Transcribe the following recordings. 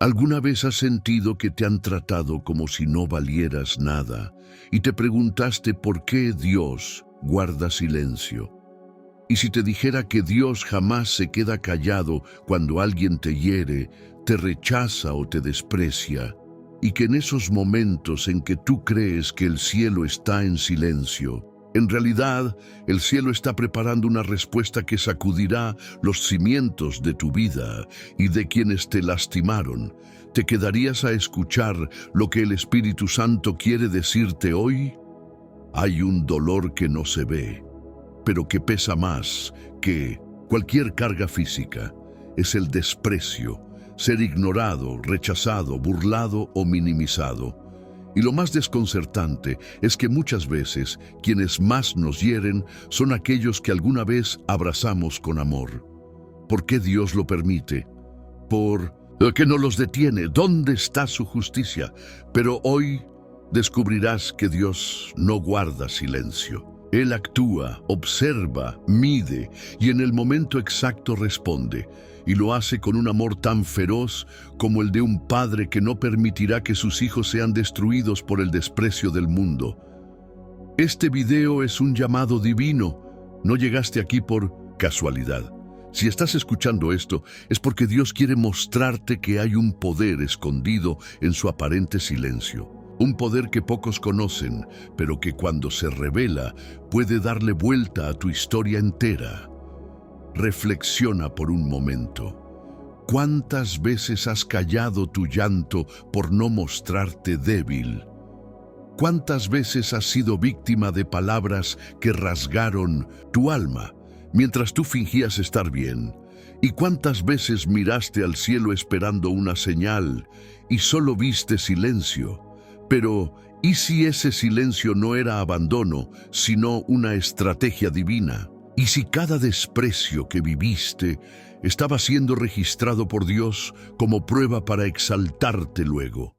¿Alguna vez has sentido que te han tratado como si no valieras nada y te preguntaste por qué Dios guarda silencio? Y si te dijera que Dios jamás se queda callado cuando alguien te hiere, te rechaza o te desprecia, y que en esos momentos en que tú crees que el cielo está en silencio, en realidad el cielo está preparando una respuesta que sacudirá los cimientos de tu vida y de quienes te lastimaron? ¿Te quedarías a escuchar lo que el Espíritu Santo quiere decirte hoy? Hay un dolor que no se ve, pero que pesa más que cualquier carga física. Es el desprecio, ser ignorado, rechazado, burlado o minimizado. Y lo más desconcertante es que muchas veces quienes más nos hieren son aquellos que alguna vez abrazamos con amor. ¿Por qué Dios lo permite? ¿Por qué no los detiene? ¿Dónde está su justicia? Pero hoy descubrirás que Dios no guarda silencio. Él actúa, observa, mide y en el momento exacto responde. Y lo hace con un amor tan feroz como el de un padre que no permitirá que sus hijos sean destruidos por el desprecio del mundo. Este video es un llamado divino. No llegaste aquí por casualidad. Si estás escuchando esto, es porque Dios quiere mostrarte que hay un poder escondido en su aparente silencio. Un poder que pocos conocen, pero que cuando se revela puede darle vuelta a tu historia entera. Reflexiona por un momento. ¿Cuántas veces has callado tu llanto por no mostrarte débil? ¿Cuántas veces has sido víctima de palabras que rasgaron tu alma mientras tú fingías estar bien? ¿Y cuántas veces miraste al cielo esperando una señal y solo viste silencio? Pero, ¿y si ese silencio no era abandono, sino una estrategia divina? ¿Y si cada desprecio que viviste estaba siendo registrado por Dios como prueba para exaltarte luego?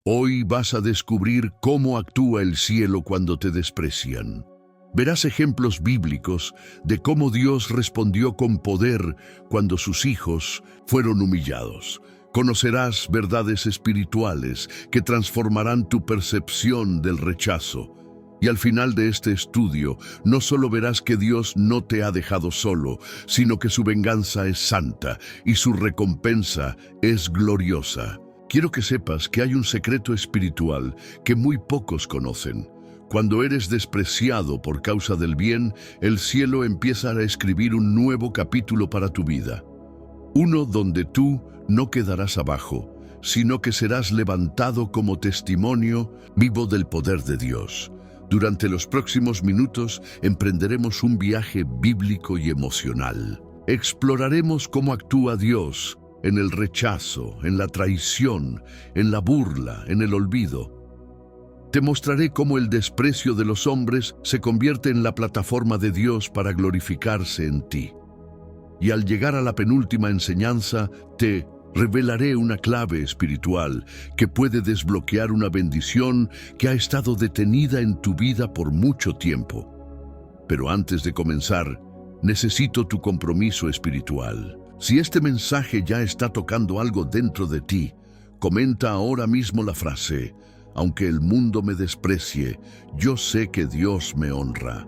Hoy vas a descubrir cómo actúa el cielo cuando te desprecian. Verás ejemplos bíblicos de cómo Dios respondió con poder cuando sus hijos fueron humillados. Conocerás verdades espirituales que transformarán tu percepción del rechazo. Y al final de este estudio, no solo verás que Dios no te ha dejado solo, sino que su venganza es santa y su recompensa es gloriosa. Quiero que sepas que hay un secreto espiritual que muy pocos conocen. Cuando eres despreciado por causa del bien, el cielo empieza a escribir un nuevo capítulo para tu vida. Uno donde tú no quedarás abajo, sino que serás levantado como testimonio vivo del poder de Dios. Durante los próximos minutos emprenderemos un viaje bíblico y emocional. Exploraremos cómo actúa Dios en el rechazo, en la traición, en la burla, en el olvido. Te mostraré cómo el desprecio de los hombres se convierte en la plataforma de Dios para glorificarse en ti. Y al llegar a la penúltima enseñanza, te revelaré una clave espiritual que puede desbloquear una bendición que ha estado detenida en tu vida por mucho tiempo. Pero antes de comenzar, necesito tu compromiso espiritual. Si este mensaje ya está tocando algo dentro de ti, comenta ahora mismo la frase: aunque el mundo me desprecie, yo sé que Dios me honra.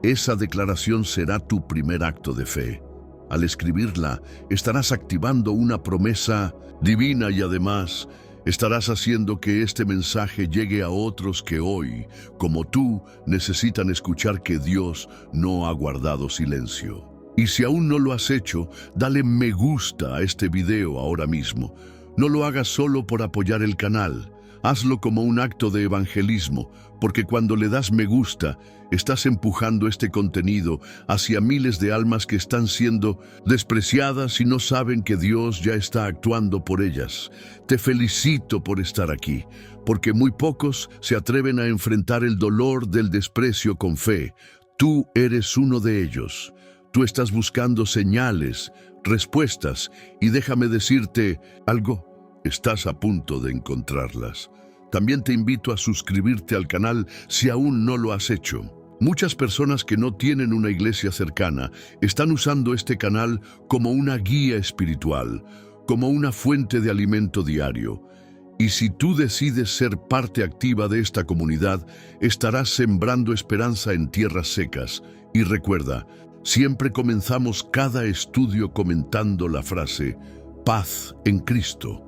Esa declaración será tu primer acto de fe. Al escribirla, estarás activando una promesa divina y además estarás haciendo que este mensaje llegue a otros que hoy, como tú, necesitan escuchar que Dios no ha guardado silencio. Y si aún no lo has hecho, dale me gusta a este video ahora mismo. No lo hagas solo por apoyar el canal. Hazlo como un acto de evangelismo, porque cuando le das me gusta, estás empujando este contenido hacia miles de almas que están siendo despreciadas y no saben que Dios ya está actuando por ellas. Te felicito por estar aquí, porque muy pocos se atreven a enfrentar el dolor del desprecio con fe. Tú eres uno de ellos. Tú estás buscando señales, respuestas, y déjame decirte algo. Estás a punto de encontrarlas. También te invito a suscribirte al canal si aún no lo has hecho. Muchas personas que no tienen una iglesia cercana están usando este canal como una guía espiritual, como una fuente de alimento diario. Y si tú decides ser parte activa de esta comunidad, estarás sembrando esperanza en tierras secas. Y recuerda, siempre comenzamos cada estudio comentando la frase, paz en Cristo.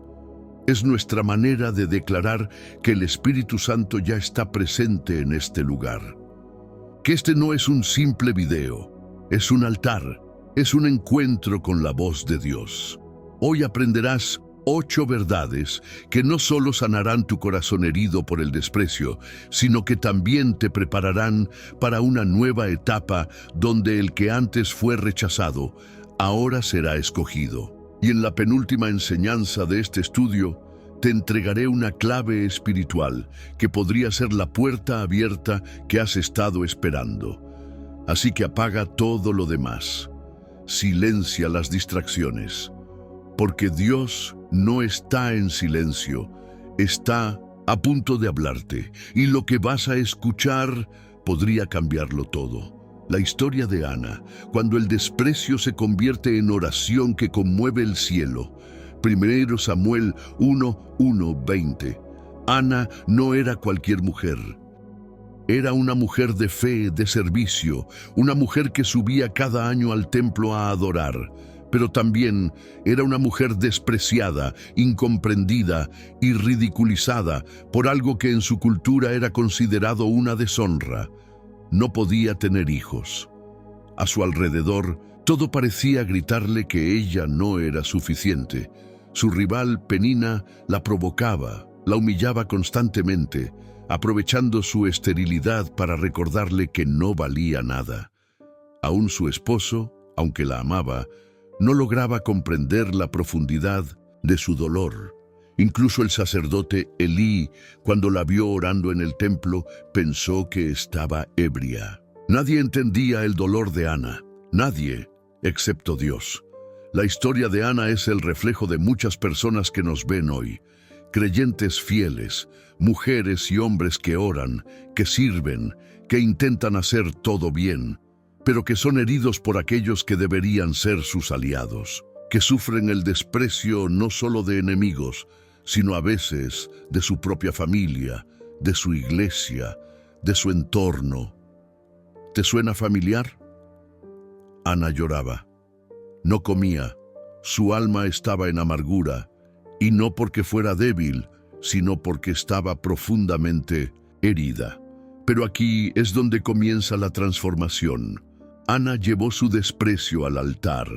Es nuestra manera de declarar que el Espíritu Santo ya está presente en este lugar. Que este no es un simple video, es un altar, es un encuentro con la voz de Dios. Hoy aprenderás 8 verdades que no solo sanarán tu corazón herido por el desprecio, sino que también te prepararán para una nueva etapa donde el que antes fue rechazado, ahora será escogido. Y en la penúltima enseñanza de este estudio, te entregaré una clave espiritual que podría ser la puerta abierta que has estado esperando. Así que apaga todo lo demás. Silencia las distracciones. Porque Dios no está en silencio, está a punto de hablarte, y lo que vas a escuchar podría cambiarlo todo. La historia de Ana, cuando el desprecio se convierte en oración que conmueve el cielo. 1 Samuel 1:20. Ana no era cualquier mujer. Era una mujer de fe, de servicio, una mujer que subía cada año al templo a adorar. Pero también era una mujer despreciada, incomprendida y ridiculizada por algo que en su cultura era considerado una deshonra. No podía tener hijos. A su alrededor, todo parecía gritarle que ella no era suficiente. Su rival, Penina, la provocaba, la humillaba constantemente, aprovechando su esterilidad para recordarle que no valía nada. Aún su esposo, aunque la amaba, no lograba comprender la profundidad de su dolor. Incluso el sacerdote Elí, cuando la vio orando en el templo, pensó que estaba ebria. Nadie entendía el dolor de Ana, nadie, excepto Dios. La historia de Ana es el reflejo de muchas personas que nos ven hoy, creyentes fieles, mujeres y hombres que oran, que sirven, que intentan hacer todo bien, pero que son heridos por aquellos que deberían ser sus aliados, que sufren el desprecio no solo de enemigos, sino a veces de su propia familia, de su iglesia, de su entorno. ¿Te suena familiar? Ana lloraba. No comía. Su alma estaba en amargura, y no porque fuera débil, sino porque estaba profundamente herida. Pero aquí es donde comienza la transformación. Ana llevó su desprecio al altar.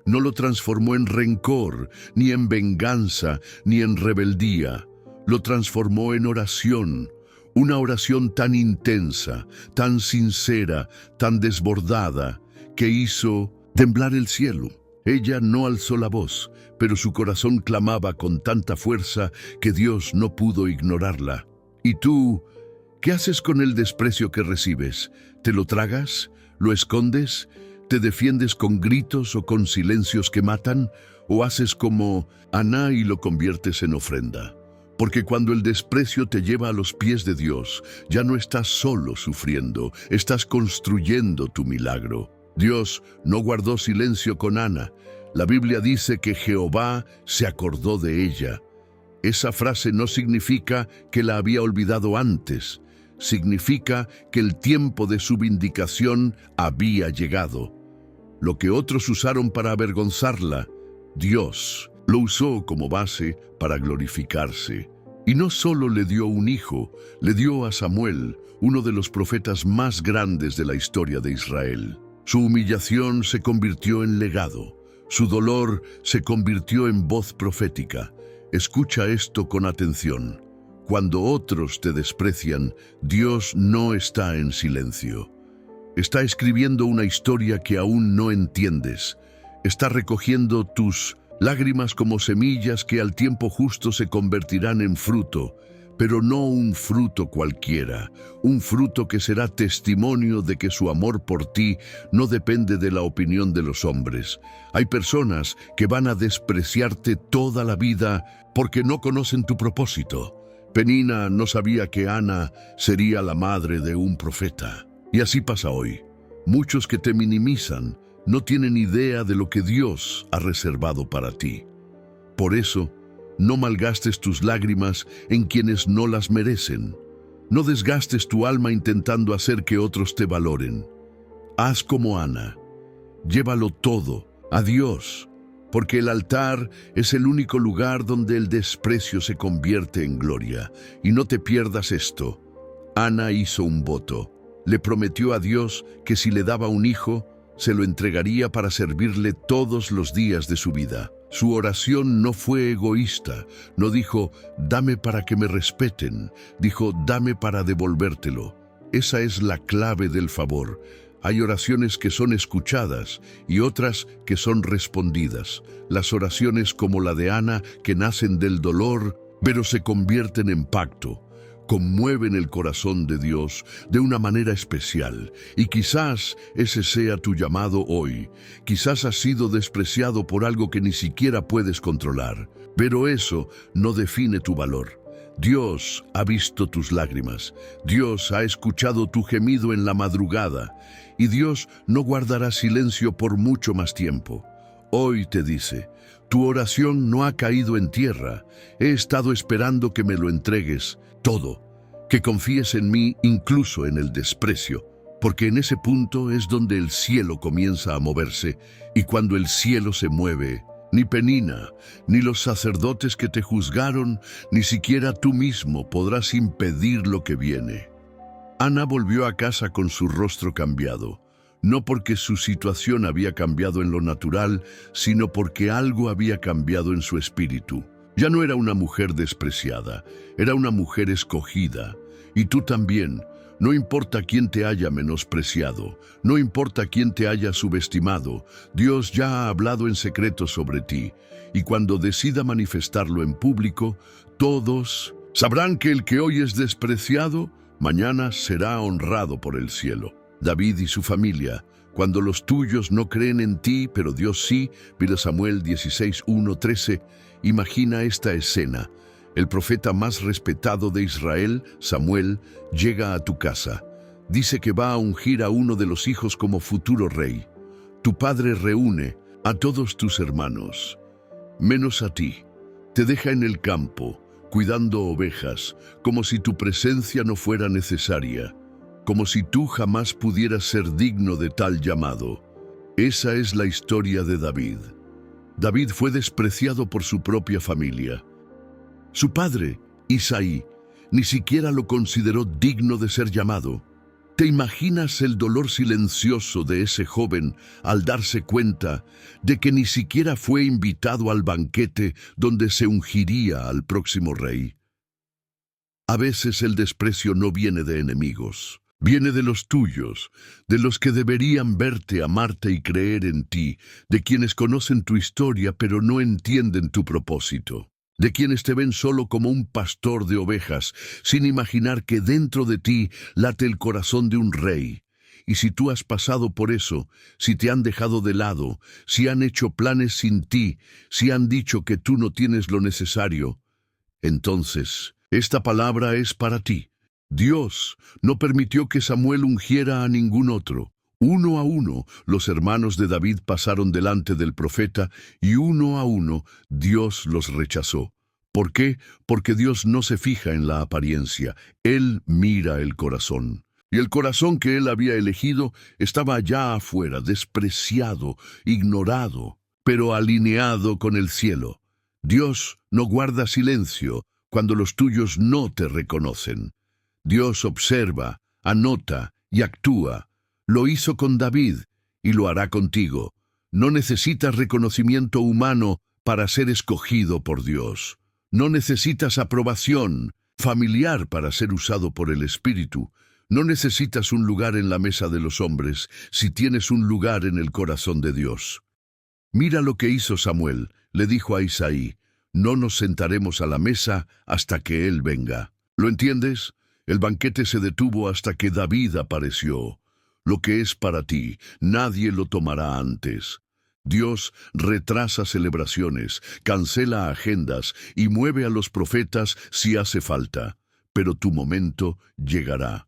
No lo transformó en rencor, ni en venganza, ni en rebeldía. Lo transformó en oración. Una oración tan intensa, tan sincera, tan desbordada, que hizo temblar el cielo. Ella no alzó la voz, pero su corazón clamaba con tanta fuerza que Dios no pudo ignorarla. ¿Y tú, qué haces con el desprecio que recibes? ¿Te lo tragas? ¿Lo escondes? ¿Te defiendes con gritos o con silencios que matan? ¿O haces como Ana y lo conviertes en ofrenda? Porque cuando el desprecio te lleva a los pies de Dios, ya no estás solo sufriendo, estás construyendo tu milagro. Dios no guardó silencio con Ana. La Biblia dice que Jehová se acordó de ella. Esa frase no significa que la había olvidado antes. Significa que el tiempo de su vindicación había llegado. Lo que otros usaron para avergonzarla, Dios lo usó como base para glorificarse. Y no solo le dio un hijo, le dio a Samuel, uno de los profetas más grandes de la historia de Israel. Su humillación se convirtió en legado. Su dolor se convirtió en voz profética. Escucha esto con atención. Cuando otros te desprecian, Dios no está en silencio. Está escribiendo una historia que aún no entiendes. Está recogiendo tus lágrimas como semillas que al tiempo justo se convertirán en fruto, pero no un fruto cualquiera, un fruto que será testimonio de que su amor por ti no depende de la opinión de los hombres. Hay personas que van a despreciarte toda la vida porque no conocen tu propósito. Penina no sabía que Ana sería la madre de un profeta. Y así pasa hoy. Muchos que te minimizan no tienen idea de lo que Dios ha reservado para ti. Por eso, no malgastes tus lágrimas en quienes no las merecen. No desgastes tu alma intentando hacer que otros te valoren. Haz como Ana. Llévalo todo a Dios, porque el altar es el único lugar donde el desprecio se convierte en gloria. Y no te pierdas esto. Ana hizo un voto. Le prometió a Dios que si le daba un hijo, se lo entregaría para servirle todos los días de su vida. Su oración no fue egoísta. No dijo, dame para que me respeten. Dijo, dame para devolvértelo. Esa es la clave del favor. Hay oraciones que son escuchadas y otras que son respondidas. Las oraciones como la de Ana, que nacen del dolor, pero se convierten en pacto, conmueven el corazón de Dios de una manera especial. Y quizás ese sea tu llamado hoy. Quizás has sido despreciado por algo que ni siquiera puedes controlar, pero eso no define tu valor. Dios ha visto tus lágrimas. Dios ha escuchado tu gemido en la madrugada. Y Dios no guardará silencio por mucho más tiempo. Hoy te dice, tu oración no ha caído en tierra. He estado esperando que me lo entregues todo, que confíes en mí incluso en el desprecio, porque en ese punto es donde el cielo comienza a moverse, y cuando el cielo se mueve, ni Penina, ni los sacerdotes que te juzgaron, ni siquiera tú mismo podrás impedir lo que viene. Ana volvió a casa con su rostro cambiado, no porque su situación había cambiado en lo natural, sino porque algo había cambiado en su espíritu. Ya no era una mujer despreciada, era una mujer escogida. Y tú también. No importa quién te haya menospreciado, no importa quién te haya subestimado, Dios ya ha hablado en secreto sobre ti. Y cuando decida manifestarlo en público, todos sabrán que el que hoy es despreciado, mañana será honrado por el cielo. David y su familia, cuando los tuyos no creen en ti, pero Dios sí, 1 Samuel 16:1-13, imagina esta escena. El profeta más respetado de Israel, Samuel, llega a tu casa. Dice que va a ungir a uno de los hijos como futuro rey. Tu padre reúne a todos tus hermanos, menos a ti. Te deja en el campo, cuidando ovejas, como si tu presencia no fuera necesaria, como si tú jamás pudieras ser digno de tal llamado. Esa es la historia de David. David fue despreciado por su propia familia. Su padre, Isaí, ni siquiera lo consideró digno de ser llamado. ¿Te imaginas el dolor silencioso de ese joven al darse cuenta de que ni siquiera fue invitado al banquete donde se ungiría al próximo rey? A veces el desprecio no viene de enemigos. Viene de los tuyos, de los que deberían verte, amarte y creer en ti, de quienes conocen tu historia pero no entienden tu propósito. De quienes te ven solo como un pastor de ovejas, sin imaginar que dentro de ti late el corazón de un rey. Y si tú has pasado por eso, si te han dejado de lado, si han hecho planes sin ti, si han dicho que tú no tienes lo necesario, entonces esta palabra es para ti. Dios no permitió que Samuel ungiera a ningún otro. Uno a uno, los hermanos de David pasaron delante del profeta y uno a uno Dios los rechazó. ¿Por qué? Porque Dios no se fija en la apariencia, Él mira el corazón. Y el corazón que Él había elegido estaba allá afuera, despreciado, ignorado, pero alineado con el cielo. Dios no guarda silencio cuando los tuyos no te reconocen. Dios observa, anota y actúa. Lo hizo con David y lo hará contigo. No necesitas reconocimiento humano para ser escogido por Dios. No necesitas aprobación familiar para ser usado por el Espíritu. No necesitas un lugar en la mesa de los hombres si tienes un lugar en el corazón de Dios. Mira lo que hizo Samuel. Le dijo a Isaí, no nos sentaremos a la mesa hasta que él venga. ¿Lo entiendes? El banquete se detuvo hasta que David apareció. Lo que es para ti, nadie lo tomará antes. Dios retrasa celebraciones, cancela agendas y mueve a los profetas si hace falta. Pero tu momento llegará.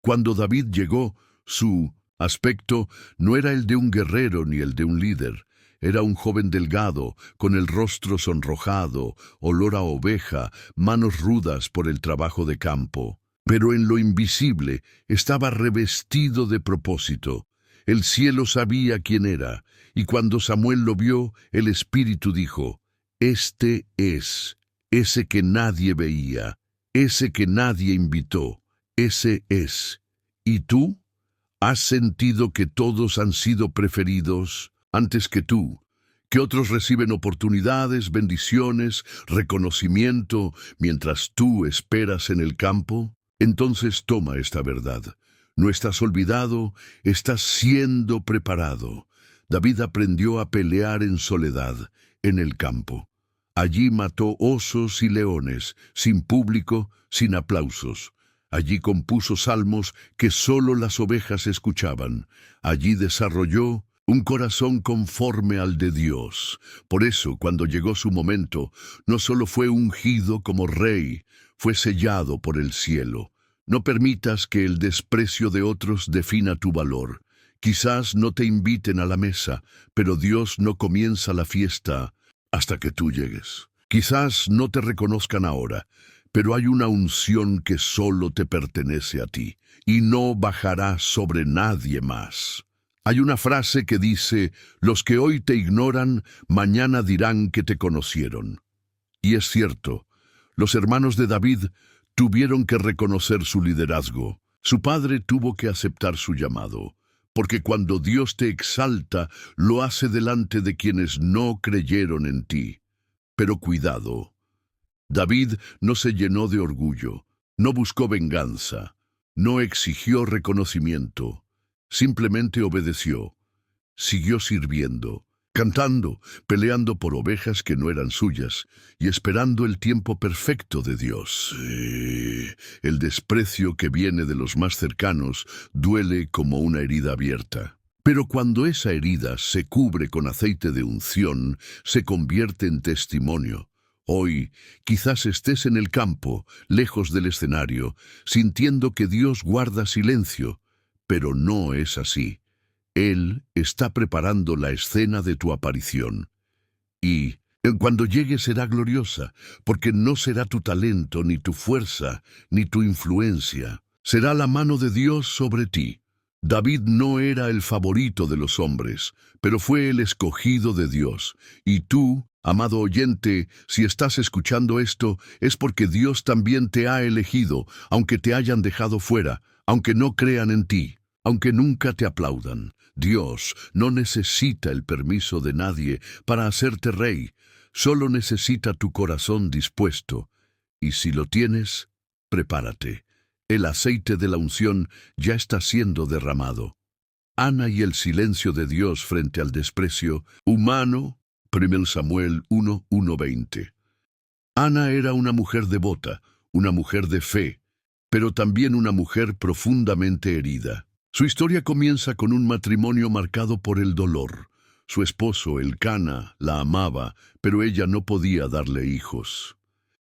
Cuando David llegó, su aspecto no era el de un guerrero ni el de un líder. Era un joven delgado, con el rostro sonrojado, olor a oveja, manos rudas por el trabajo de campo. Pero en lo invisible estaba revestido de propósito. El cielo sabía quién era, y cuando Samuel lo vio, el Espíritu dijo: «Este es, ese que nadie veía, ese que nadie invitó, ese es». ¿Y tú? ¿Has sentido que todos han sido preferidos antes que tú? Que otros reciben oportunidades, bendiciones, reconocimiento, mientras tú esperas en el campo. Entonces toma esta verdad. No estás olvidado, estás siendo preparado. David aprendió a pelear en soledad, en el campo. Allí mató osos y leones, sin público, sin aplausos. Allí compuso salmos que solo las ovejas escuchaban. Allí desarrolló un corazón conforme al de Dios. Por eso, cuando llegó su momento, no solo fue ungido como rey, fue sellado por el cielo. No permitas que el desprecio de otros defina tu valor. Quizás no te inviten a la mesa, pero Dios no comienza la fiesta hasta que tú llegues. Quizás no te reconozcan ahora, pero hay una unción que solo te pertenece a ti y no bajará sobre nadie más. Hay una frase que dice: «Los que hoy te ignoran, mañana dirán que te conocieron». Y es cierto, los hermanos de David tuvieron que reconocer su liderazgo. Su padre tuvo que aceptar su llamado, porque cuando Dios te exalta, lo hace delante de quienes no creyeron en ti. Pero cuidado. David no se llenó de orgullo, no buscó venganza, no exigió reconocimiento, simplemente obedeció, siguió sirviendo, cantando, peleando por ovejas que no eran suyas y esperando el tiempo perfecto de Dios. El desprecio que viene de los más cercanos duele como una herida abierta. Pero cuando esa herida se cubre con aceite de unción, se convierte en testimonio. Hoy, quizás estés en el campo, lejos del escenario, sintiendo que Dios guarda silencio, pero no es así. Él está preparando la escena de tu aparición. Y cuando llegue será gloriosa, porque no será tu talento, ni tu fuerza, ni tu influencia. Será la mano de Dios sobre ti. David no era el favorito de los hombres, pero fue el escogido de Dios. Y tú, amado oyente, si estás escuchando esto, es porque Dios también te ha elegido, aunque te hayan dejado fuera, aunque no crean en ti, aunque nunca te aplaudan. Dios no necesita el permiso de nadie para hacerte rey, solo necesita tu corazón dispuesto. Y si lo tienes, prepárate. El aceite de la unción ya está siendo derramado. Ana y el silencio de Dios frente al desprecio humano. 1 Samuel 1:20. Ana era una mujer devota, una mujer de fe, pero también una mujer profundamente herida. Su historia comienza con un matrimonio marcado por el dolor. Su esposo, Elcana, la amaba, pero ella no podía darle hijos.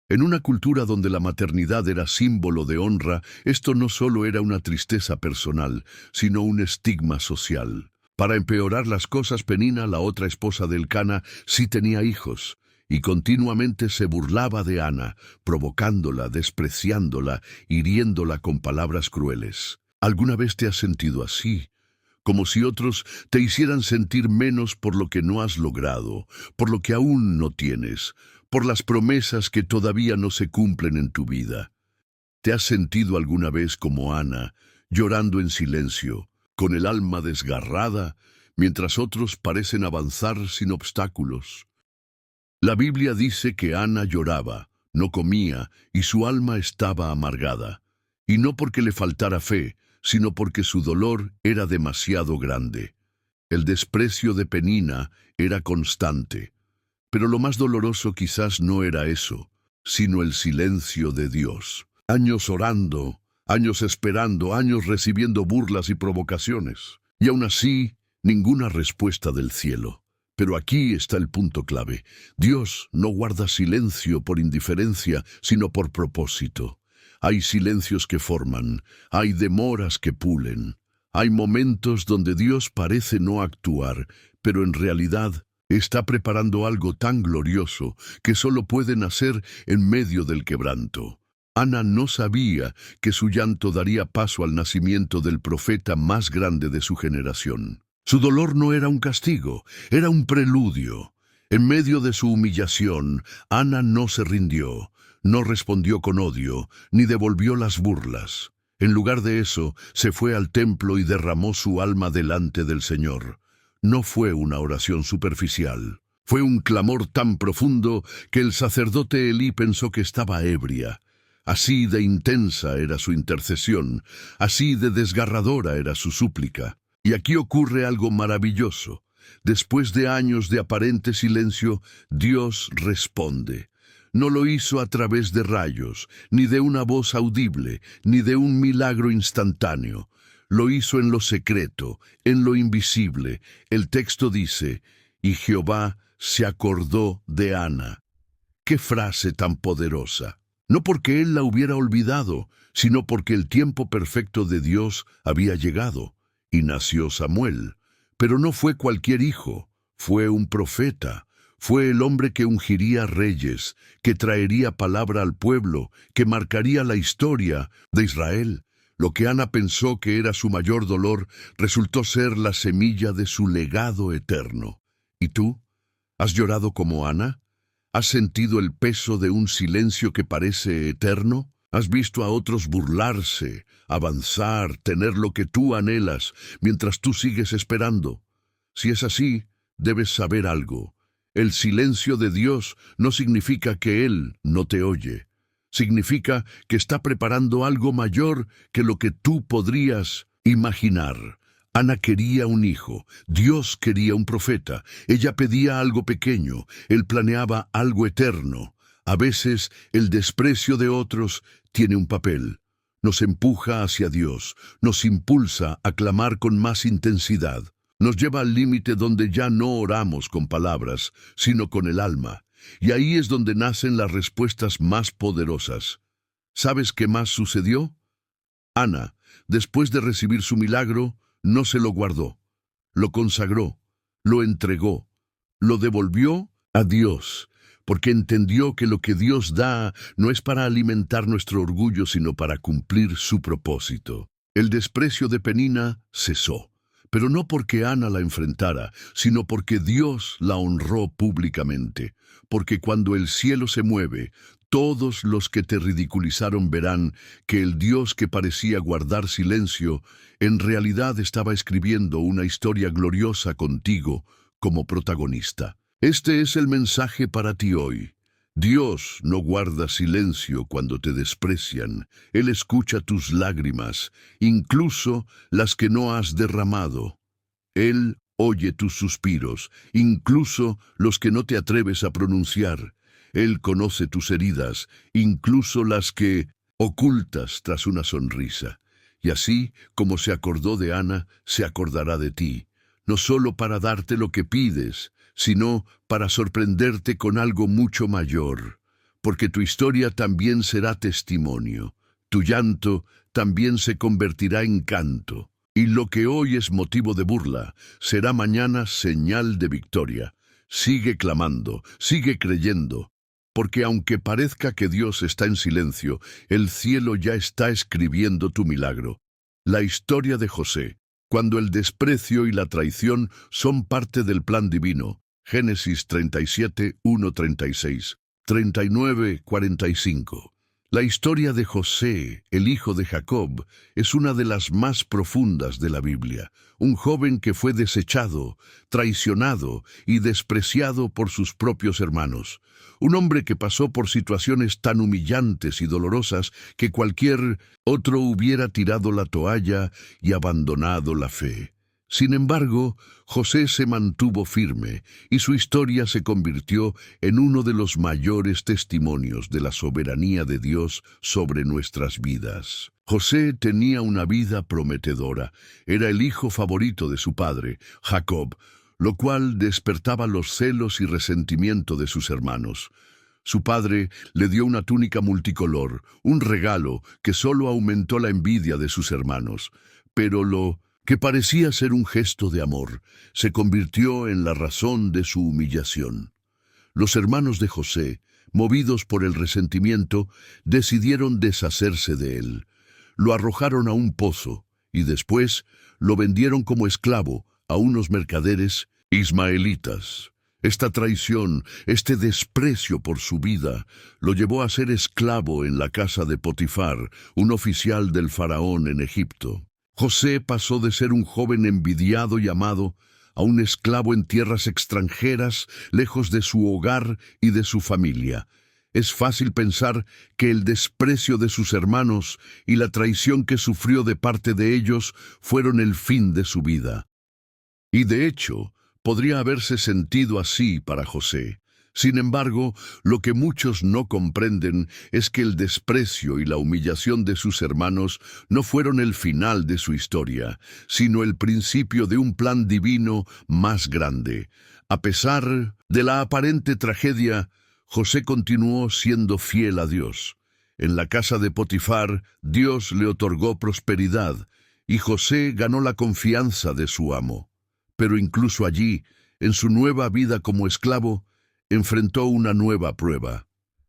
En una cultura donde la maternidad era símbolo de honra, esto no solo era una tristeza personal, sino un estigma social. Para empeorar las cosas, Penina, la otra esposa de Elcana, sí tenía hijos, y continuamente se burlaba de Ana, provocándola, despreciándola, hiriéndola con palabras crueles. ¿Alguna vez te has sentido así? Como si otros te hicieran sentir menos por lo que no has logrado, por lo que aún no tienes, por las promesas que todavía no se cumplen en tu vida. ¿Te has sentido alguna vez como Ana, llorando en silencio, con el alma desgarrada, mientras otros parecen avanzar sin obstáculos? La Biblia dice que Ana lloraba, no comía, y su alma estaba amargada. Y no porque le faltara fe, sino porque su dolor era demasiado grande. El desprecio de Penina era constante. Pero lo más doloroso quizás no era eso, sino el silencio de Dios. Años orando, años esperando, años recibiendo burlas y provocaciones. Y aún así, ninguna respuesta del cielo. Pero aquí está el punto clave. Dios no guarda silencio por indiferencia, sino por propósito. Hay silencios que forman, hay demoras que pulen. Hay momentos donde Dios parece no actuar, pero en realidad Está preparando algo tan glorioso que solo puede nacer en medio del quebranto. Ana no sabía que su llanto daría paso al nacimiento del profeta más grande de su generación. Su dolor no era un castigo, era un preludio. En medio de su humillación, Ana no se rindió, no respondió con odio, ni devolvió las burlas. En lugar de eso, se fue al templo y derramó su alma delante del Señor. No fue una oración superficial. Fue un clamor tan profundo que el sacerdote Elí pensó que estaba ebria. Así de intensa era su intercesión, así de desgarradora era su súplica. Y aquí ocurre algo maravilloso. Después de años de aparente silencio, Dios responde. No lo hizo a través de rayos, ni de una voz audible, ni de un milagro instantáneo. Lo hizo en lo secreto, en lo invisible. El texto dice, y Jehová se acordó de Ana. ¡Qué frase tan poderosa! No porque él la hubiera olvidado, sino porque el tiempo perfecto de Dios había llegado, y nació Samuel. Pero no fue cualquier hijo, fue un profeta. Fue el hombre que ungiría reyes, que traería palabra al pueblo, que marcaría la historia de Israel. Lo que Ana pensó que era su mayor dolor resultó ser la semilla de su legado eterno. ¿Y tú? ¿Has llorado como Ana? ¿Has sentido el peso de un silencio que parece eterno? ¿Has visto a otros burlarse, avanzar, tener lo que tú anhelas, mientras tú sigues esperando? Si es así, debes saber algo. El silencio de Dios no significa que Él no te oye. Significa que está preparando algo mayor que lo que tú podrías imaginar. Ana quería un hijo, Dios quería un profeta, ella pedía algo pequeño, Él planeaba algo eterno. A veces el desprecio de otros tiene un papel. Nos empuja hacia Dios, nos impulsa a clamar con más intensidad. Nos lleva al límite donde ya no oramos con palabras, sino con el alma. Y ahí es donde nacen las respuestas más poderosas. ¿Sabes qué más sucedió? Ana, después de recibir su milagro, no se lo guardó. Lo consagró, lo entregó, lo devolvió a Dios, porque entendió que lo que Dios da no es para alimentar nuestro orgullo, sino para cumplir su propósito. El desprecio de Penina cesó. Pero no porque Ana la enfrentara, sino porque Dios la honró públicamente. Porque cuando el cielo se mueve, todos los que te ridiculizaron verán que el Dios que parecía guardar silencio, en realidad estaba escribiendo una historia gloriosa contigo como protagonista. Este es el mensaje para ti hoy. Dios no guarda silencio cuando te desprecian. Él escucha tus lágrimas, incluso las que no has derramado. Él oye tus suspiros, incluso los que no te atreves a pronunciar. Él conoce tus heridas, incluso las que ocultas tras una sonrisa. Y así, como se acordó de Ana, se acordará de ti, no solo para darte lo que pides, sino para sorprenderte con algo mucho mayor, porque tu historia también será testimonio, tu llanto también se convertirá en canto, y lo que hoy es motivo de burla, será mañana señal de victoria. Sigue clamando, sigue creyendo, porque aunque parezca que Dios está en silencio, el cielo ya está escribiendo tu milagro. La historia de José, cuando el desprecio y la traición son parte del plan divino. Génesis 37, 1-36, 39, 45. La historia de José, el hijo de Jacob, es una de las más profundas de la Biblia. Un joven que fue desechado, traicionado y despreciado por sus propios hermanos. Un hombre que pasó por situaciones tan humillantes y dolorosas que cualquier otro hubiera tirado la toalla y abandonado la fe. Sin embargo, José se mantuvo firme y su historia se convirtió en uno de los mayores testimonios de la soberanía de Dios sobre nuestras vidas. José tenía una vida prometedora. Era el hijo favorito de su padre, Jacob, lo cual despertaba los celos y resentimiento de sus hermanos. Su padre le dio una túnica multicolor, un regalo que solo aumentó la envidia de sus hermanos, pero lo que parecía ser un gesto de amor, se convirtió en la razón de su humillación. Los hermanos de José, movidos por el resentimiento, decidieron deshacerse de él. Lo arrojaron a un pozo y después lo vendieron como esclavo a unos mercaderes ismaelitas. Esta traición, este desprecio por su vida, lo llevó a ser esclavo en la casa de Potifar, un oficial del faraón en Egipto. José pasó de ser un joven envidiado y amado a un esclavo en tierras extranjeras, lejos de su hogar y de su familia. Es fácil pensar que el desprecio de sus hermanos y la traición que sufrió de parte de ellos fueron el fin de su vida. Y de hecho, podría haberse sentido así para José. Sin embargo, lo que muchos no comprenden es que el desprecio y la humillación de sus hermanos no fueron el final de su historia, sino el principio de un plan divino más grande. A pesar de la aparente tragedia, José continuó siendo fiel a Dios. En la casa de Potifar, Dios le otorgó prosperidad, y José ganó la confianza de su amo. Pero incluso allí, en su nueva vida como esclavo, enfrentó una nueva prueba.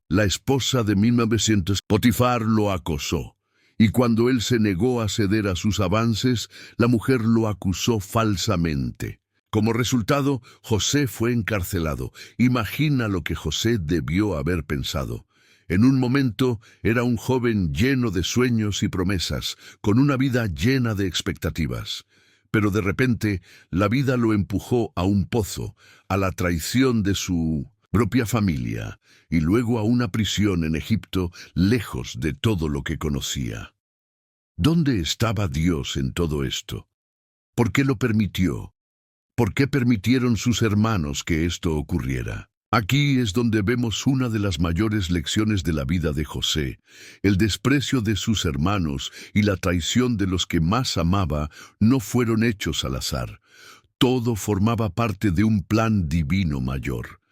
La esposa de 1900 Potifar lo acosó, y cuando él se negó a ceder a sus avances, la mujer lo acusó falsamente. Como resultado, José fue encarcelado. Imagina lo que José debió haber pensado. En un momento era un joven lleno de sueños y promesas, con una vida llena de expectativas. Pero de repente, la vida lo empujó a un pozo, a la traición de su propia familia, y luego a una prisión en Egipto, lejos de todo lo que conocía. ¿Dónde estaba Dios en todo esto? ¿Por qué lo permitió? ¿Por qué permitieron sus hermanos que esto ocurriera? Aquí es donde vemos una de las mayores lecciones de la vida de José. El desprecio de sus hermanos y la traición de los que más amaba no fueron hechos al azar. Todo formaba parte de un plan divino mayor.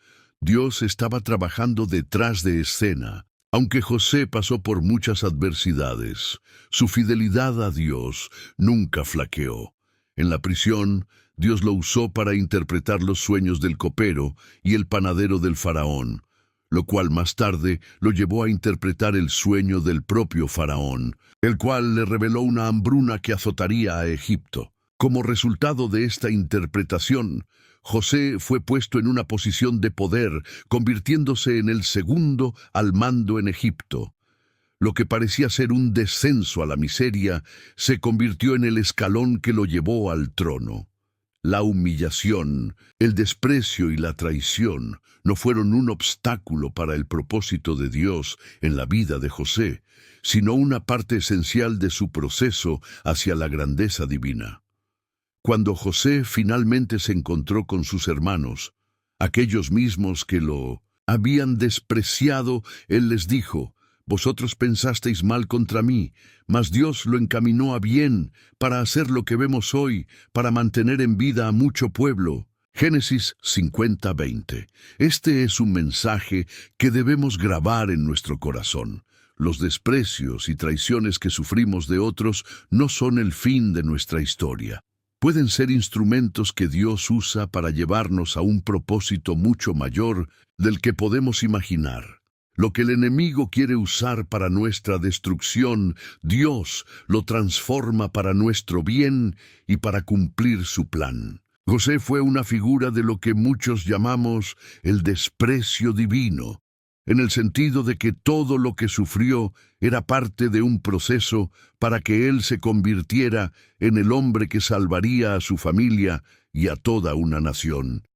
Dios estaba trabajando detrás de escena. Aunque José pasó por muchas adversidades, su fidelidad a Dios nunca flaqueó. En la prisión, Dios lo usó para interpretar los sueños del copero y el panadero del faraón, lo cual más tarde lo llevó a interpretar el sueño del propio faraón, el cual le reveló una hambruna que azotaría a Egipto. Como resultado de esta interpretación, José fue puesto en una posición de poder, convirtiéndose en el segundo al mando en Egipto. Lo que parecía ser un descenso a la miseria se convirtió en el escalón que lo llevó al trono. La humillación, el desprecio y la traición no fueron un obstáculo para el propósito de Dios en la vida de José, sino una parte esencial de su proceso hacia la grandeza divina. Cuando José finalmente se encontró con sus hermanos, aquellos mismos que lo habían despreciado, él les dijo: «Vosotros pensasteis mal contra mí, mas Dios lo encaminó a bien para hacer lo que vemos hoy, para mantener en vida a mucho pueblo». Génesis 50:20. Este es un mensaje que debemos grabar en nuestro corazón. Los desprecios y traiciones que sufrimos de otros no son el fin de nuestra historia. Pueden ser instrumentos que Dios usa para llevarnos a un propósito mucho mayor del que podemos imaginar. Lo que el enemigo quiere usar para nuestra destrucción, Dios lo transforma para nuestro bien y para cumplir su plan. José fue una figura de lo que muchos llamamos el desprecio divino, en el sentido de que todo lo que sufrió era parte de un proceso para que él se convirtiera en el hombre que salvaría a su familia y a toda una nación.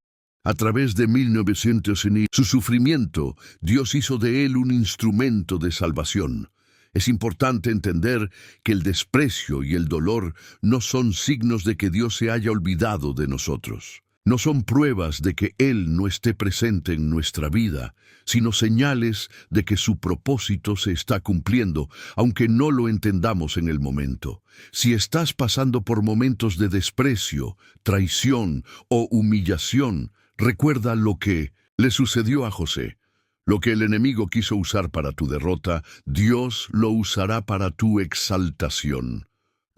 A través de 1900 años, su sufrimiento, Dios hizo de él un instrumento de salvación. Es importante entender que el desprecio y el dolor no son signos de que Dios se haya olvidado de nosotros. No son pruebas de que Él no esté presente en nuestra vida, sino señales de que su propósito se está cumpliendo, aunque no lo entendamos en el momento. Si estás pasando por momentos de desprecio, traición o humillación, recuerda lo que le sucedió a José. Lo que el enemigo quiso usar para tu derrota, Dios lo usará para tu exaltación.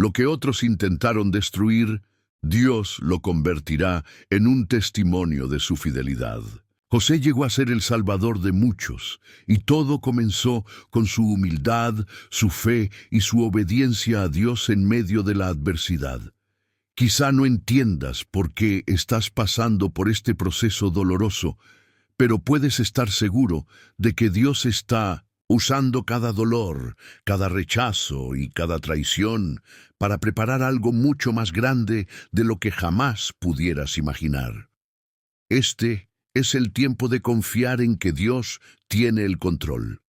Lo que otros intentaron destruir, Dios lo convertirá en un testimonio de su fidelidad. José llegó a ser el salvador de muchos, y todo comenzó con su humildad, su fe y su obediencia a Dios en medio de la adversidad. Quizá no entiendas por qué estás pasando por este proceso doloroso, pero puedes estar seguro de que Dios está usando cada dolor, cada rechazo y cada traición para preparar algo mucho más grande de lo que jamás pudieras imaginar. Este es el tiempo de confiar en que Dios tiene el control.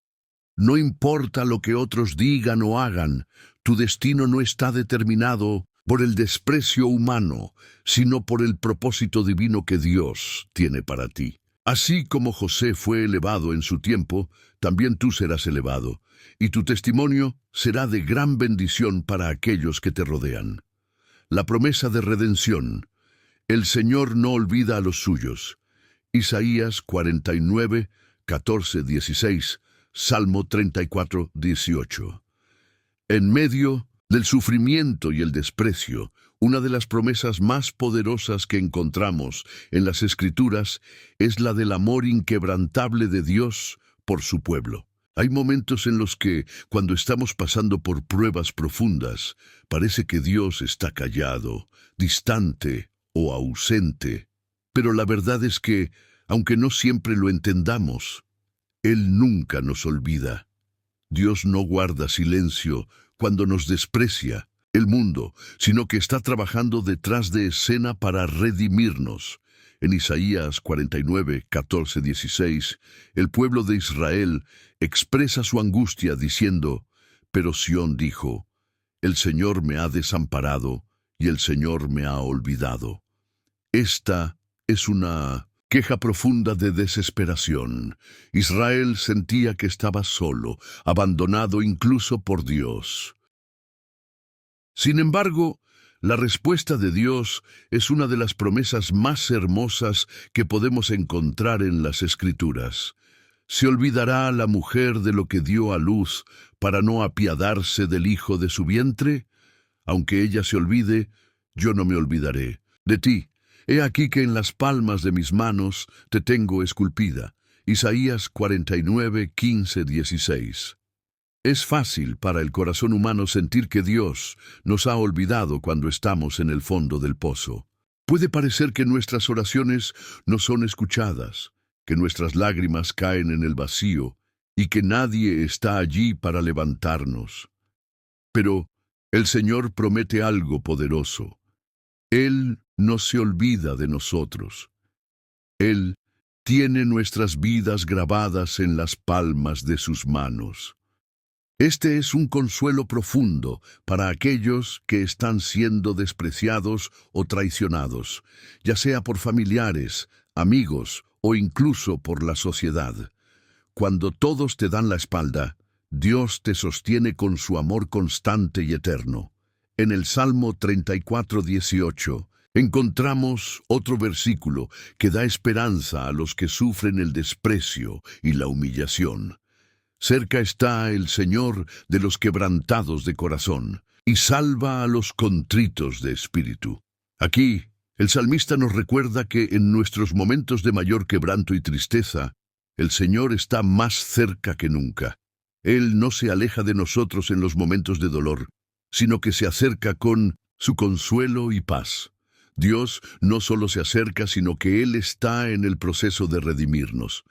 No importa lo que otros digan o hagan, tu destino no está determinado por el desprecio humano, sino por el propósito divino que Dios tiene para ti. Así como José fue elevado en su tiempo, también tú serás elevado, y tu testimonio será de gran bendición para aquellos que te rodean. La promesa de redención. El Señor no olvida a los suyos. Isaías 49, 14, 16, Salmo 34, 18. En medio del sufrimiento y el desprecio, una de las promesas más poderosas que encontramos en las Escrituras es la del amor inquebrantable de Dios por su pueblo. Hay momentos en los que, cuando estamos pasando por pruebas profundas, parece que Dios está callado, distante o ausente. Pero la verdad es que, aunque no siempre lo entendamos, Él nunca nos olvida. Dios no guarda silencio cuando nos desprecia el mundo, sino que está trabajando detrás de escena para redimirnos. En Isaías 49, 14, 16, el pueblo de Israel expresa su angustia diciendo, pero Sión dijo, el Señor me ha desamparado y el Señor me ha olvidado. Esta es una queja profunda de desesperación. Israel sentía que estaba solo, abandonado incluso por Dios. Sin embargo, la respuesta de Dios es una de las promesas más hermosas que podemos encontrar en las Escrituras. ¿Se olvidará la mujer de lo que dio a luz para no apiadarse del hijo de su vientre? Aunque ella se olvide, yo no me olvidaré de ti. He aquí que en las palmas de mis manos te tengo esculpida. Isaías 49, 15, 16. Es fácil para el corazón humano sentir que Dios nos ha olvidado cuando estamos en el fondo del pozo. Puede parecer que nuestras oraciones no son escuchadas, que nuestras lágrimas caen en el vacío y que nadie está allí para levantarnos. Pero el Señor promete algo poderoso. Él no se olvida de nosotros. Él tiene nuestras vidas grabadas en las palmas de sus manos. Este es un consuelo profundo para aquellos que están siendo despreciados o traicionados, ya sea por familiares, amigos o incluso por la sociedad. Cuando todos te dan la espalda, Dios te sostiene con su amor constante y eterno. En el Salmo 34, 18, encontramos otro versículo que da esperanza a los que sufren el desprecio y la humillación. Cerca está el Señor de los quebrantados de corazón, y salva a los contritos de espíritu. Aquí, el salmista nos recuerda que en nuestros momentos de mayor quebranto y tristeza, el Señor está más cerca que nunca. Él no se aleja de nosotros en los momentos de dolor, sino que se acerca con su consuelo y paz. Dios no solo se acerca, sino que Él está en el proceso de redimirnos.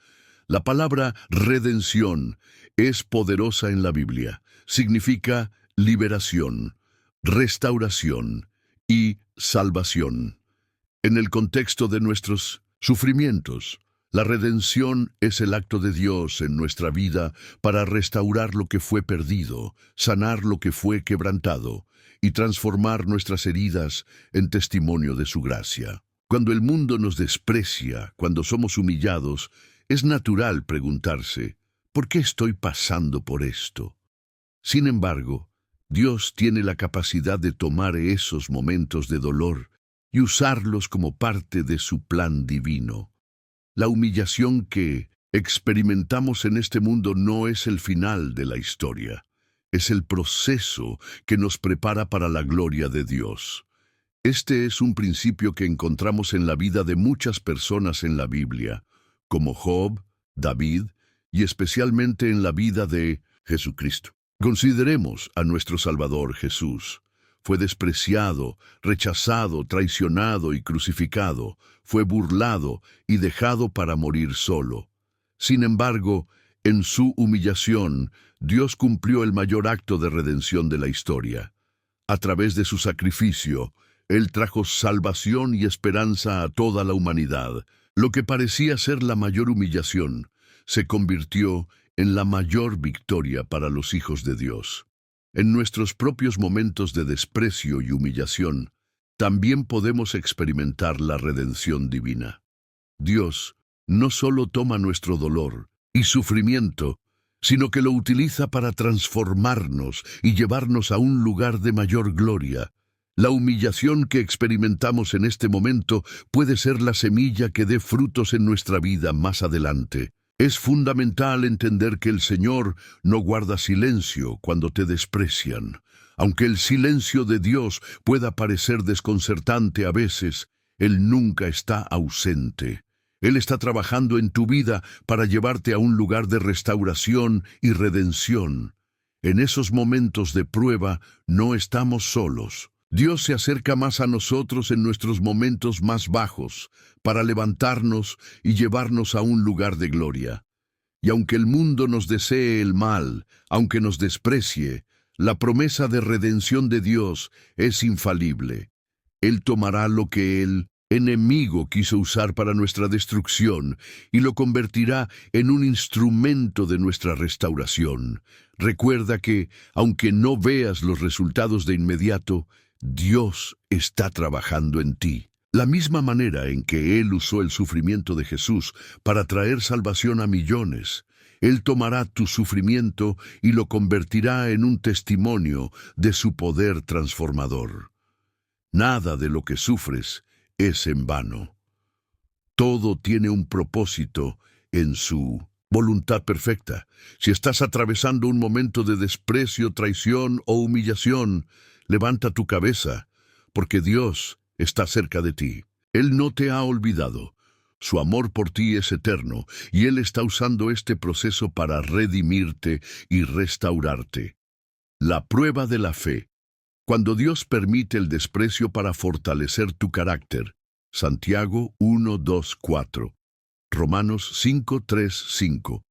La palabra redención es poderosa en la Biblia. Significa liberación, restauración y salvación. En el contexto de nuestros sufrimientos, la redención es el acto de Dios en nuestra vida para restaurar lo que fue perdido, sanar lo que fue quebrantado y transformar nuestras heridas en testimonio de su gracia. Cuando el mundo nos desprecia, cuando somos humillados, es natural preguntarse, ¿por qué estoy pasando por esto? Sin embargo, Dios tiene la capacidad de tomar esos momentos de dolor y usarlos como parte de su plan divino. La humillación que experimentamos en este mundo no es el final de la historia. es el proceso que nos prepara para la gloria de Dios. Este es un principio que encontramos en la vida de muchas personas en la Biblia, como Job, David y especialmente en la vida de Jesucristo. Consideremos a nuestro Salvador Jesús. Fue despreciado, rechazado, traicionado y crucificado, fue burlado y dejado para morir solo. Sin embargo, en su humillación, Dios cumplió el mayor acto de redención de la historia. A través de su sacrificio, Él trajo salvación y esperanza a toda la humanidad. Lo que parecía ser la mayor humillación, se convirtió en la mayor victoria para los hijos de Dios. En nuestros propios momentos de desprecio y humillación, también podemos experimentar la redención divina. Dios no solo toma nuestro dolor y sufrimiento, sino que lo utiliza para transformarnos y llevarnos a un lugar de mayor gloria. La humillación que experimentamos en este momento puede ser la semilla que dé frutos en nuestra vida más adelante. Es fundamental entender que el Señor no guarda silencio cuando te desprecian. Aunque el silencio de Dios pueda parecer desconcertante a veces, Él nunca está ausente. Él está trabajando en tu vida para llevarte a un lugar de restauración y redención. En esos momentos de prueba no estamos solos. Dios se acerca más a nosotros en nuestros momentos más bajos, para levantarnos y llevarnos a un lugar de gloria. Y aunque el mundo nos desee el mal, aunque nos desprecie, la promesa de redención de Dios es infalible. Él tomará lo que el enemigo quiso usar para nuestra destrucción y lo convertirá en un instrumento de nuestra restauración. Recuerda que, aunque no veas los resultados de inmediato, Dios está trabajando en ti. La misma manera en que Él usó el sufrimiento de Jesús para traer salvación a millones, Él tomará tu sufrimiento y lo convertirá en un testimonio de su poder transformador. Nada de lo que sufres es en vano. Todo tiene un propósito en su voluntad perfecta. Si estás atravesando un momento de desprecio, traición o humillación, levanta tu cabeza, porque Dios está cerca de ti. Él no te ha olvidado. Su amor por ti es eterno, y Él está usando este proceso para redimirte y restaurarte. La prueba de la fe. Cuando Dios permite el desprecio para fortalecer tu carácter. Santiago 1:2-4. Romanos 5:3-5.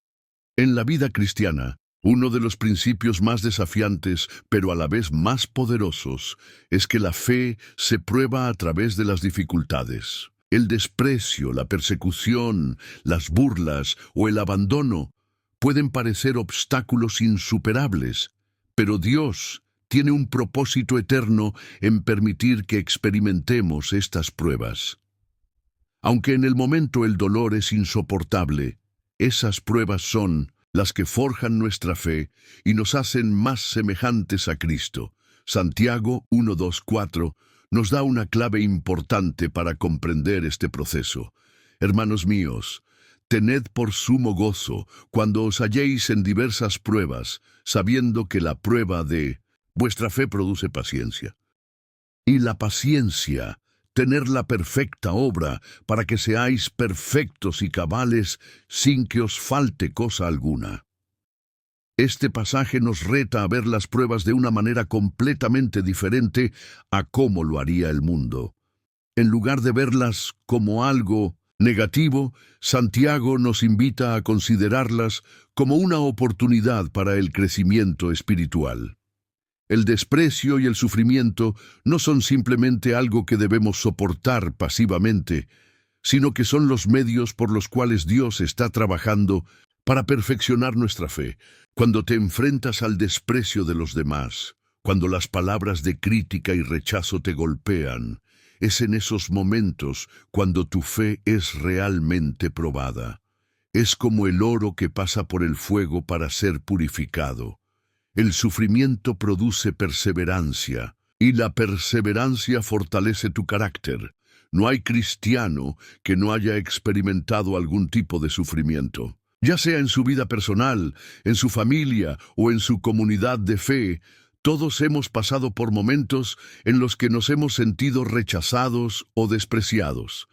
En la vida cristiana, uno de los principios más desafiantes, pero a la vez más poderosos, es que la fe se prueba a través de las dificultades. El desprecio, la persecución, las burlas o el abandono pueden parecer obstáculos insuperables, pero Dios tiene un propósito eterno en permitir que experimentemos estas pruebas. Aunque en el momento el dolor es insoportable, esas pruebas son las que forjan nuestra fe y nos hacen más semejantes a Cristo. Santiago 1:2-4 nos da una clave importante para comprender este proceso. Hermanos míos, tened por sumo gozo cuando os halléis en diversas pruebas, sabiendo que la prueba de vuestra fe produce paciencia. Y la paciencia, tener la perfecta obra, para que seáis perfectos y cabales, sin que os falte cosa alguna. Este pasaje nos reta a ver las pruebas de una manera completamente diferente a cómo lo haría el mundo. En lugar de verlas como algo negativo, Santiago nos invita a considerarlas como una oportunidad para el crecimiento espiritual. El desprecio y el sufrimiento no son simplemente algo que debemos soportar pasivamente, sino que son los medios por los cuales Dios está trabajando para perfeccionar nuestra fe. Cuando te enfrentas al desprecio de los demás, cuando las palabras de crítica y rechazo te golpean, es en esos momentos cuando tu fe es realmente probada. Es como el oro que pasa por el fuego para ser purificado. El sufrimiento produce perseverancia, y la perseverancia fortalece tu carácter. No hay cristiano que no haya experimentado algún tipo de sufrimiento. Ya sea en su vida personal, en su familia o en su comunidad de fe, todos hemos pasado por momentos en los que nos hemos sentido rechazados o despreciados.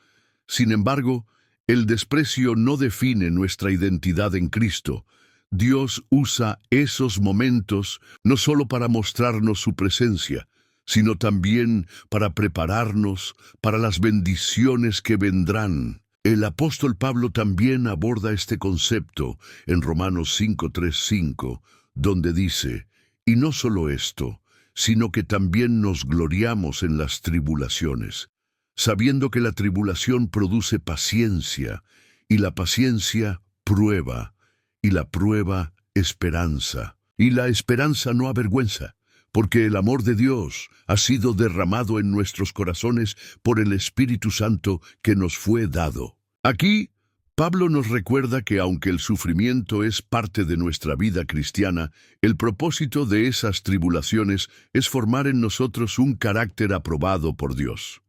Sin embargo, el desprecio no define nuestra identidad en Cristo. Dios usa esos momentos no solo para mostrarnos su presencia, sino también para prepararnos para las bendiciones que vendrán. El apóstol Pablo también aborda este concepto en Romanos 5:3-5, donde dice: y no solo esto, sino que también nos gloriamos en las tribulaciones, sabiendo que la tribulación produce paciencia, y la paciencia prueba, y la prueba esperanza, y la esperanza no avergüenza, porque el amor de Dios ha sido derramado en nuestros corazones por el Espíritu Santo que nos fue dado. Aquí, Pablo nos recuerda que aunque el sufrimiento es parte de nuestra vida cristiana, el propósito de esas tribulaciones es formar en nosotros un carácter aprobado por Dios.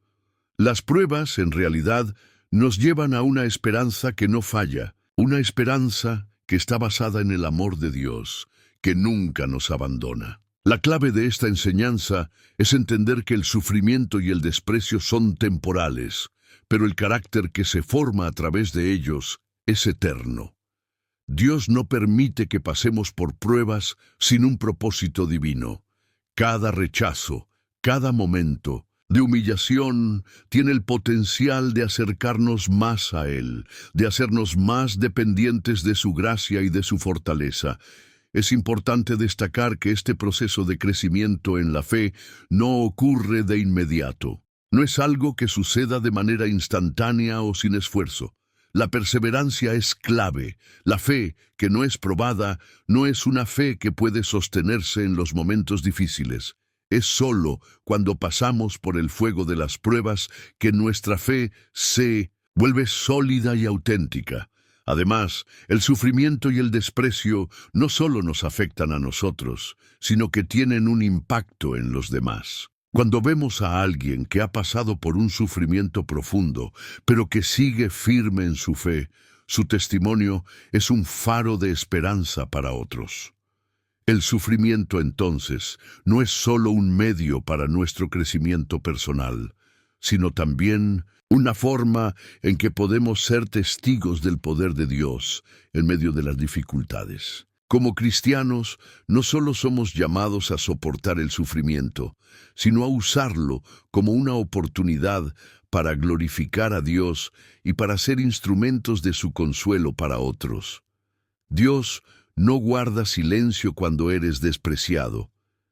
Las pruebas, en realidad, nos llevan a una esperanza que no falla, una esperanza que está basada en el amor de Dios, que nunca nos abandona. La clave de esta enseñanza es entender que el sufrimiento y el desprecio son temporales, pero el carácter que se forma a través de ellos es eterno. Dios no permite que pasemos por pruebas sin un propósito divino. Cada rechazo, cada momento de humillación tiene el potencial de acercarnos más a Él, de hacernos más dependientes de su gracia y de su fortaleza. Es importante destacar que este proceso de crecimiento en la fe no ocurre de inmediato. No es algo que suceda de manera instantánea o sin esfuerzo. La perseverancia es clave. La fe, que no es probada, no es una fe que puede sostenerse en los momentos difíciles. Es solo cuando pasamos por el fuego de las pruebas que nuestra fe se vuelve sólida y auténtica. Además, el sufrimiento y el desprecio no solo nos afectan a nosotros, sino que tienen un impacto en los demás. Cuando vemos a alguien que ha pasado por un sufrimiento profundo, pero que sigue firme en su fe, su testimonio es un faro de esperanza para otros. El sufrimiento, entonces, no es solo un medio para nuestro crecimiento personal, sino también una forma en que podemos ser testigos del poder de Dios en medio de las dificultades. Como cristianos, no solo somos llamados a soportar el sufrimiento, sino a usarlo como una oportunidad para glorificar a Dios y para ser instrumentos de su consuelo para otros. Dios no guarda silencio cuando eres despreciado,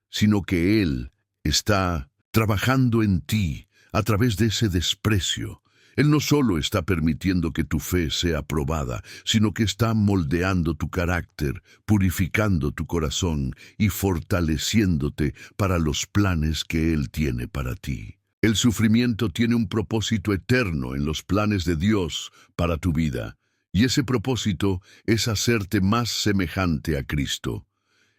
sino que Él está trabajando en ti a través de ese desprecio. Él no solo está permitiendo que tu fe sea probada, sino que está moldeando tu carácter, purificando tu corazón y fortaleciéndote para los planes que Él tiene para ti. El sufrimiento tiene un propósito eterno en los planes de Dios para tu vida, y ese propósito es hacerte más semejante a Cristo.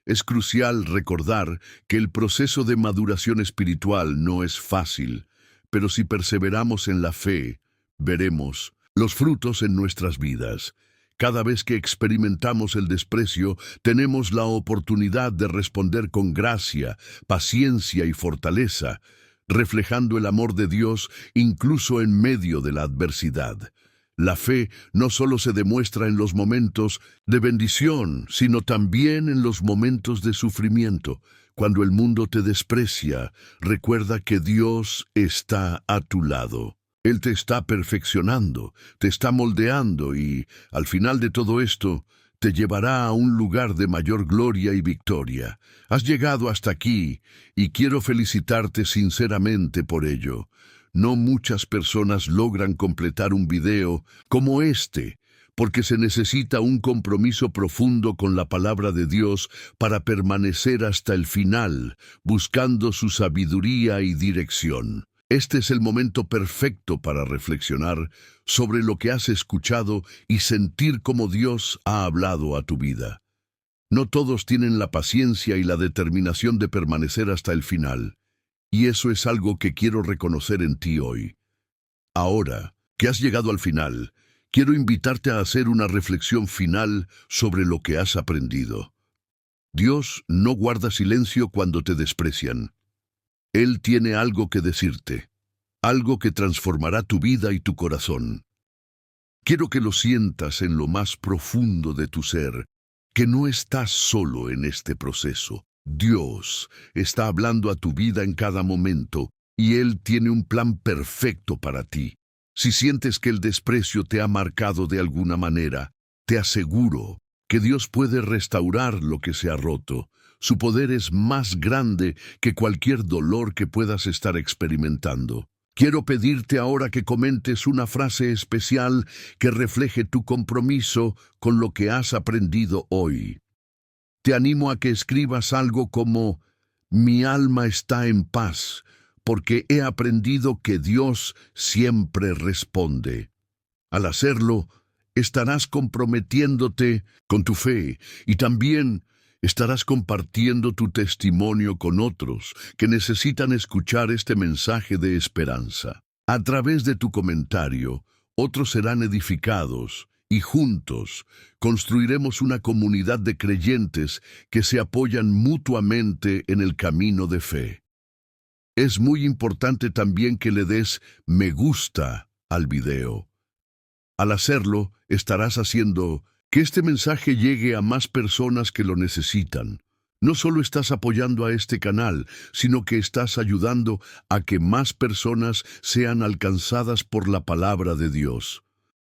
Es crucial recordar que el proceso de maduración espiritual no es fácil, pero si perseveramos en la fe, veremos los frutos en nuestras vidas. Cada vez que experimentamos el desprecio, tenemos la oportunidad de responder con gracia, paciencia y fortaleza, reflejando el amor de Dios incluso en medio de la adversidad. La fe no solo se demuestra en los momentos de bendición, sino también en los momentos de sufrimiento. Cuando el mundo te desprecia, recuerda que Dios está a tu lado. Él te está perfeccionando, te está moldeando y, al final de todo esto, te llevará a un lugar de mayor gloria y victoria. Has llegado hasta aquí y quiero felicitarte sinceramente por ello. No muchas personas logran completar un video como este, porque se necesita un compromiso profundo con la palabra de Dios para permanecer hasta el final, buscando su sabiduría y dirección. Este es el momento perfecto para reflexionar sobre lo que has escuchado y sentir cómo Dios ha hablado a tu vida. No todos tienen la paciencia y la determinación de permanecer hasta el final, y eso es algo que quiero reconocer en ti hoy. Ahora que has llegado al final, quiero invitarte a hacer una reflexión final sobre lo que has aprendido. Dios no guarda silencio cuando te desprecian. Él tiene algo que decirte, algo que transformará tu vida y tu corazón. Quiero que lo sientas en lo más profundo de tu ser, que no estás solo en este proceso. Dios está hablando a tu vida en cada momento y Él tiene un plan perfecto para ti. Si sientes que el desprecio te ha marcado de alguna manera, te aseguro que Dios puede restaurar lo que se ha roto. Su poder es más grande que cualquier dolor que puedas estar experimentando. Quiero pedirte ahora que comentes una frase especial que refleje tu compromiso con lo que has aprendido hoy. Te animo a que escribas algo como: mi alma está en paz, porque he aprendido que Dios siempre responde. Al hacerlo, estarás comprometiéndote con tu fe y también estarás compartiendo tu testimonio con otros que necesitan escuchar este mensaje de esperanza. A través de tu comentario, otros serán edificados y juntos construiremos una comunidad de creyentes que se apoyan mutuamente en el camino de fe. Es muy importante también que le des me gusta al video. Al hacerlo, estarás haciendo que este mensaje llegue a más personas que lo necesitan. No solo estás apoyando a este canal, sino que estás ayudando a que más personas sean alcanzadas por la palabra de Dios.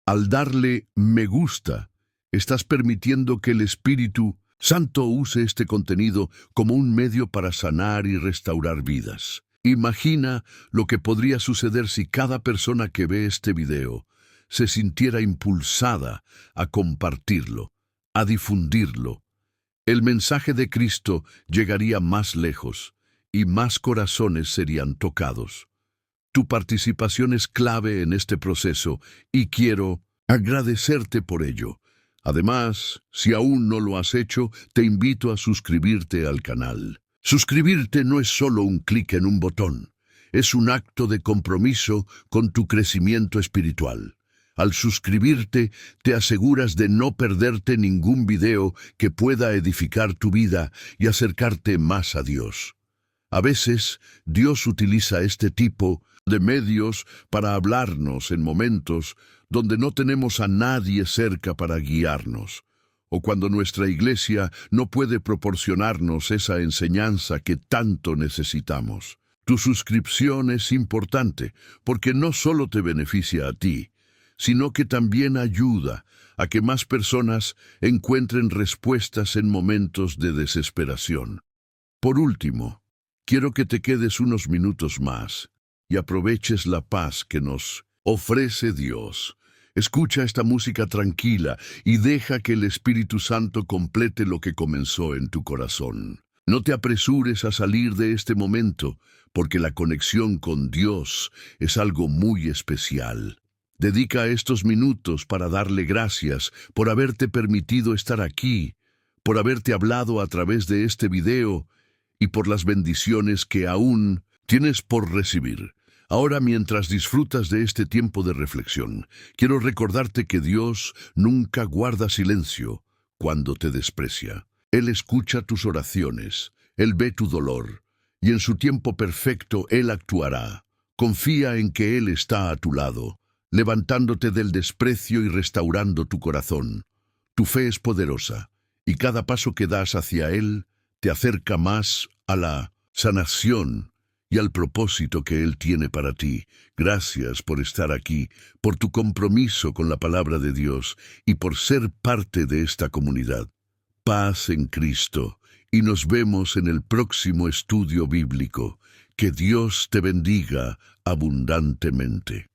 Al darle me gusta, estás permitiendo que el Espíritu Santo use este contenido como un medio para sanar y restaurar vidas. Imagina lo que podría suceder si cada persona que ve este video se sintiera impulsada a compartirlo, a difundirlo. El mensaje de Cristo llegaría más lejos y más corazones serían tocados. Tu participación es clave en este proceso y quiero agradecerte por ello. Además, si aún no lo has hecho, te invito a suscribirte al canal. Suscribirte no es solo un clic en un botón, es un acto de compromiso con tu crecimiento espiritual. Al suscribirte, te aseguras de no perderte ningún video que pueda edificar tu vida y acercarte más a Dios. A veces, Dios utiliza este tipo de medios para hablarnos en momentos donde no tenemos a nadie cerca para guiarnos, o cuando nuestra iglesia no puede proporcionarnos esa enseñanza que tanto necesitamos. Tu suscripción es importante porque no solo te beneficia a ti, sino que también ayuda a que más personas encuentren respuestas en momentos de desesperación. Por último, quiero que te quedes unos minutos más y aproveches la paz que nos ofrece Dios. Escucha esta música tranquila y deja que el Espíritu Santo complete lo que comenzó en tu corazón. No te apresures a salir de este momento, porque la conexión con Dios es algo muy especial. Dedica estos minutos para darle gracias por haberte permitido estar aquí, por haberte hablado a través de este video y por las bendiciones que aún tienes por recibir. Ahora, mientras disfrutas de este tiempo de reflexión, quiero recordarte que Dios nunca guarda silencio cuando te desprecia. Él escucha tus oraciones, Él ve tu dolor, y en su tiempo perfecto Él actuará. Confía en que Él está a tu lado, levantándote del desprecio y restaurando tu corazón. Tu fe es poderosa, y cada paso que das hacia Él te acerca más a la sanación y al propósito que Él tiene para ti. Gracias por estar aquí, por tu compromiso con la palabra de Dios y por ser parte de esta comunidad. Paz en Cristo, y nos vemos en el próximo estudio bíblico. Que Dios te bendiga abundantemente.